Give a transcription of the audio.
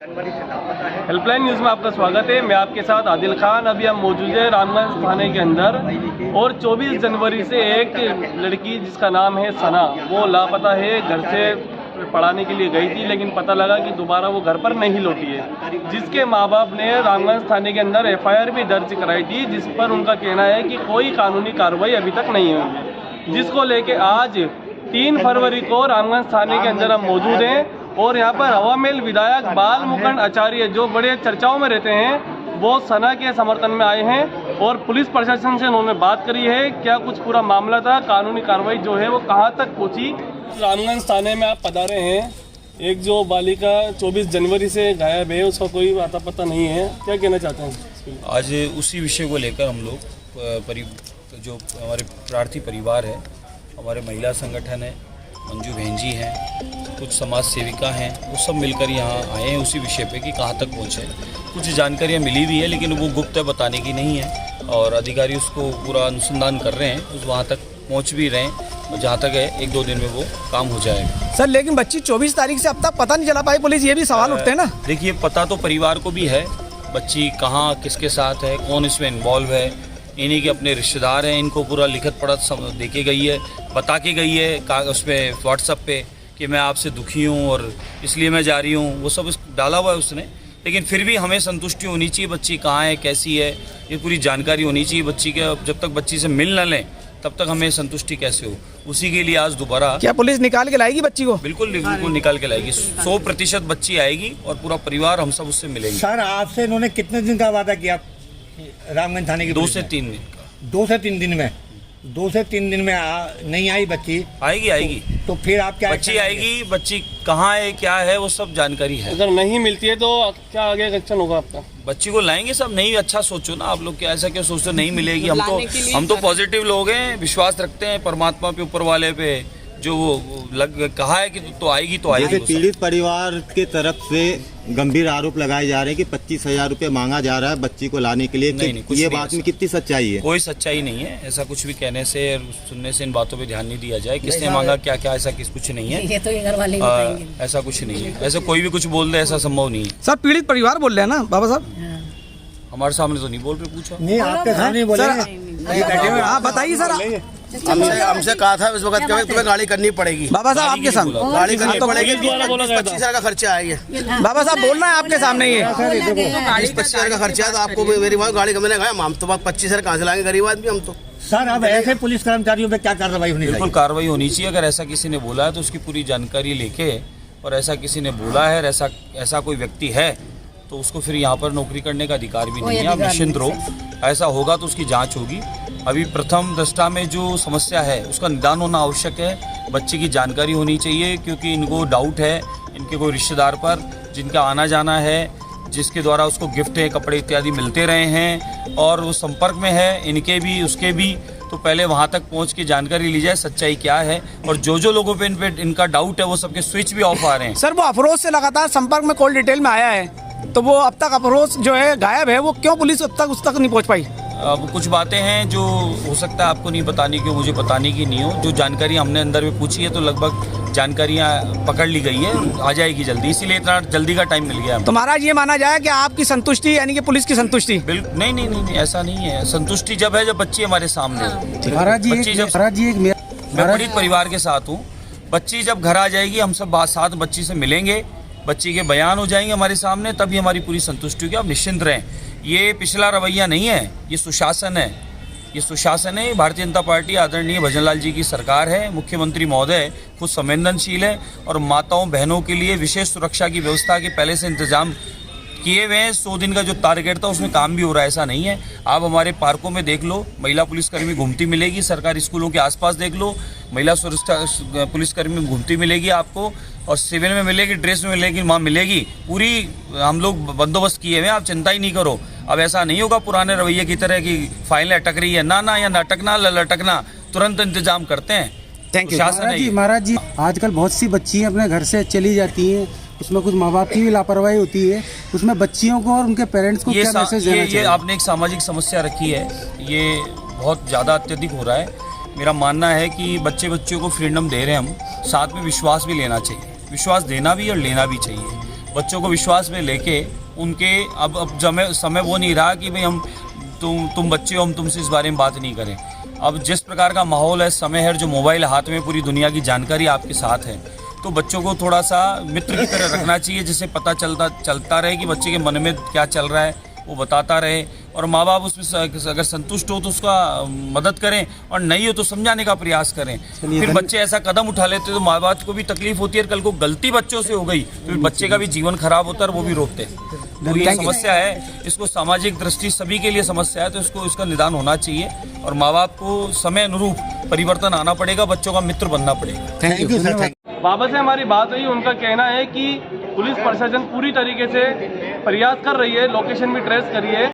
Helpline news में आपका स्वागत है। मैं आपके साथ आदिल खान। अभी हम मौजूद है रामगंज थाने के अंदर और 24 जनवरी से एक लड़की जिसका नाम है सना, वो लापता है। घर से पढ़ाने के लिए गई थी, लेकिन पता लगा कि दोबारा वो घर पर नहीं लौटी है, जिसके माँ बाप ने रामगंज थाने के अंदर FIR भी दर्ज कराई थी, जिस पर उनका कहना है कि कोई कानूनी कार्रवाई अभी तक नहीं हुई, जिसको लेके आज 3 फरवरी को रामगंज थाने के अंदर हम मौजूद हैं। और यहाँ पर हवा महल विधायक बाल मुकुंद आचार्य, जो बड़े चर्चाओं में रहते हैं, वो सना के समर्थन में आए हैं और पुलिस प्रशासन से उन्होंने बात करी है। क्या कुछ पूरा मामला था, कानूनी कार्रवाई जो है वो कहाँ तक पहुँची। रामगंज थाने में आप पधारे हैं। एक जो बालिका 24 जनवरी से गायब है, उसका कोई आता पता नहीं है, क्या कहना चाहते हैं? आज उसी विषय को लेकर हम लोग जो हमारे प्रार्थी परिवार है, हमारे महिला संगठन है, मंजू बहन जी हैं, कुछ समाज सेविका हैं, वो सब मिलकर यहाँ आए हैं उसी विषय पे कि कहाँ तक पहुँचे। कुछ जानकारियाँ मिली भी है, लेकिन वो गुप्त बताने की नहीं है और अधिकारी उसको पूरा अनुसंधान कर रहे हैं, उस वहाँ तक पहुँच भी रहे हैं और जहाँ तक है 1-2 दिन में वो काम हो जाएगा। सर, लेकिन बच्ची 24 तारीख से अब तक पता नहीं चला पाई पुलिस, ये भी सवाल उठते हैं ना। देखिए, पता तो परिवार को भी है बच्ची कहाँ किसके साथ है, कौन इसमें इन्वॉल्व है। इन्हीं के अपने रिश्तेदार हैं, इनको पूरा लिखित पढ़त दे के गई है, बता के गई है उसमें व्हाट्सएप पे कि मैं आपसे दुखी हूँ और इसलिए मैं जा रही हूँ, वो सब डाला हुआ है उसने। लेकिन फिर भी हमें संतुष्टि होनी चाहिए बच्ची कहाँ है, कैसी है, ये पूरी जानकारी होनी चाहिए बच्ची के। जब तक बच्ची से मिल न लें तब तक हमें संतुष्टि कैसे हो। उसी के लिए आज दोबारा क्या पुलिस निकाल के लाएगी बच्ची को? बिल्कुल बिल्कुल निकाल के लाएगी। 100% बच्ची आएगी और पूरा परिवार हम सब उससे मिलेंगे। सर, आपसे इन्होंने कितने दिन का वादा किया रामगंज थाने की? 2 से 3 दिन का। 2 से 3 दिन में 2 से 3 दिन में नहीं आई बच्ची? आएगी तो फिर आप क्या? बच्ची आएगी, बच्ची कहाँ है क्या है वो सब जानकारी है। अगर नहीं मिलती है तो क्या आगे एक्शन होगा आपका? बच्ची को लाएंगे सब। नहीं, अच्छा सोचो ना आप लोग, क्या ऐसा क्या सोचते नहीं मिलेगी। हम तो पॉजिटिव लोग हैं, विश्वास रखते हैं परमात्मा पे, ऊपर वाले पे, जो वो कहा है कि तो आएगी तो आएगी। जैसे पीड़ित परिवार के तरफ से गंभीर आरोप लगाए जा रहे हैं कि 25,000 रुपये मांगा जा रहा है बच्ची को लाने के लिए। नहीं, ये बात में कितनी सच्चाई है? कोई सच्चाई नहीं है। ऐसा कुछ भी कहने से सुनने से इन बातों पे ध्यान नहीं दिया जाए। किसने मांगा क्या क्या, ऐसा कुछ नहीं है। ये तो ये घर वाले बताएंगे। ऐसा कुछ नहीं है, ऐसा कोई भी कुछ बोल दे, ऐसा संभव नहीं है। सर, पीड़ित परिवार बोल रहे हैं ना बाबा साहब? हमारे सामने तो नहीं बोल रहे, पूछो। नहीं, आपके सामने बोलेंगे। आप बताइए सर। हमसे कहा था इस वक्त कि तुम्हें गाड़ी करनी पड़ेगी। बाबा साहब आपके सामने गाड़ी करनी पड़ेगी, 25,000 का खर्चा आएगा। बाबा साहब बोल रहे हैं आपके सामने ये 25,000 का खर्चा है, तो आपको मेरी बात गाड़ी का मैंने कहा हम तो 25,000 कहाँ से लाएंगे, गरीब आदमी हम तो। सर, अब ऐसे पुलिस कर्मचारियों पे क्या कार्रवाई होनी चाहिए? बिल्कुल कार्रवाई होनी चाहिए। अगर ऐसा किसी ने बोला है तो उसकी पूरी जानकारी लेके, और ऐसा किसी ने बोला है, ऐसा कोई व्यक्ति है तो उसको फिर यहाँ पर नौकरी करने का अधिकार भी नहीं है। आप निश्चिंत रहो, ऐसा होगा तो उसकी जांच होगी। अभी प्रथम दृष्टा में जो समस्या है उसका निदान होना आवश्यक है। बच्चे की जानकारी होनी चाहिए, क्योंकि इनको डाउट है इनके कोई रिश्तेदार पर जिनका आना जाना है, जिसके द्वारा उसको गिफ्ट है, कपड़े इत्यादि मिलते रहे हैं और वो संपर्क में है, इनके भी उसके भी। तो पहले वहाँ तक पहुँच के जानकारी ली जाए सच्चाई क्या है। और जो लोगों पे इनका डाउट है वो सबके स्विच भी ऑफ आ रहे हैं। सर, वो अफरोज से लगातार संपर्क में कॉल डिटेल में आया है, तो वो अब तक अफरोज जो है गायब है, वो क्यों पुलिस अब तक उस तक नहीं पहुंच पाई? अब कुछ बातें हैं जो हो सकता है आपको नहीं बतानी की, मुझे बताने की नहीं हो। जो जानकारी हमने अंदर में पूछी है तो लगभग जानकारियां पकड़ ली गई है, आ जाएगी जल्दी, इसीलिए इतना जल्दी का टाइम मिल गया। तो महाराज ये माना जाए कि आपकी संतुष्टि यानी कि पुलिस की संतुष्टि? बिल्कुल नहीं, ऐसा नहीं है। संतुष्टि जब है जब बच्ची हमारे सामने। महाराज जी मैं पीड़ित परिवार के साथ हूँ। बच्ची जब घर आ जाएगी, हम सब साथ बच्ची से मिलेंगे, बच्ची के बयान हो जाएंगे हमारे सामने, तभी हमारी पूरी संतुष्टि होगी। आप निश्चिंत रहें, ये पिछला रवैया नहीं है, ये सुशासन है। ये सुशासन है। भारतीय जनता पार्टी आदरणीय भजनलाल जी की सरकार है। मुख्यमंत्री महोदय खुद संवेदनशील है और माताओं बहनों के लिए विशेष सुरक्षा की व्यवस्था के पहले से इंतजाम किए हुए हैं। 100 दिन का जो टारगेट था उसमें काम भी हो रहा है, ऐसा नहीं है। आप हमारे पार्कों में देख लो, महिला पुलिसकर्मी घूमती मिलेगी। सरकारी स्कूलों के आसपास देख लो, महिला सुरक्षा पुलिसकर्मी घूमती मिलेगी आपको, और सिविल में मिलेगी, ड्रेस में मिलेगी, वहाँ मिलेगी। पूरी हम लोग बंदोबस्त किए हुए हैं, आप चिंता ही नहीं करो। अब ऐसा नहीं होगा पुराने रवैये की तरह कि फाइलें अटक रही है, ना, या लटकना लटकना, तुरंत इंतजाम करते हैं। थैंक यू महाराज जी, आजकल बहुत सी बच्चियाँ अपने घर से चली जाती हैं, उसमें कुछ माँ बाप की भी लापरवाही होती है, उसमें बच्चियों को और उनके पेरेंट्स को क्या मैसेज देना चाहिए? ये आपने एक सामाजिक समस्या रखी है, ये बहुत ज़्यादा अत्यधिक हो रहा है। मेरा मानना है कि बच्चों को फ्रीडम दे रहे हैं हम, साथ में विश्वास भी लेना चाहिए। विश्वास देना भी और लेना भी चाहिए। बच्चों को विश्वास में लेके उनके अब समय वो नहीं रहा कि भाई हम तुम बच्चे हो, हम तुमसे इस बारे में बात नहीं करें। अब जिस प्रकार का माहौल है, समय है, जो मोबाइल हाथ में पूरी दुनिया की जानकारी आपके साथ है, तो बच्चों को थोड़ा सा मित्र की तरह रखना चाहिए, जिससे पता चलता रहे कि बच्चे के मन में क्या चल रहा है, वो बताता रहे। और माँ बाप उसमें अगर संतुष्ट हो तो उसका मदद करें, और नहीं हो तो समझाने का प्रयास करें। फिर बच्चे ऐसा कदम उठा लेते तो माँ बाप को भी तकलीफ होती है, और कल को गलती बच्चों से हो गई तो फिर बच्चे का भी जीवन खराब होता है और वो भी रोकते हैं। तो ये समस्या है, इसको सामाजिक दृष्टि सभी के लिए समस्या है, तो इसका निदान होना चाहिए और माँ बाप को समय अनुरूप परिवर्तन आना पड़ेगा, बच्चों का मित्र बनना पड़ेगा। Thank you sir. बाबा से हमारी बात हुई, उनका कहना है कि पुलिस प्रशासन पूरी तरीके से प्रयास कर रही है, लोकेशन भी ट्रेस करी है,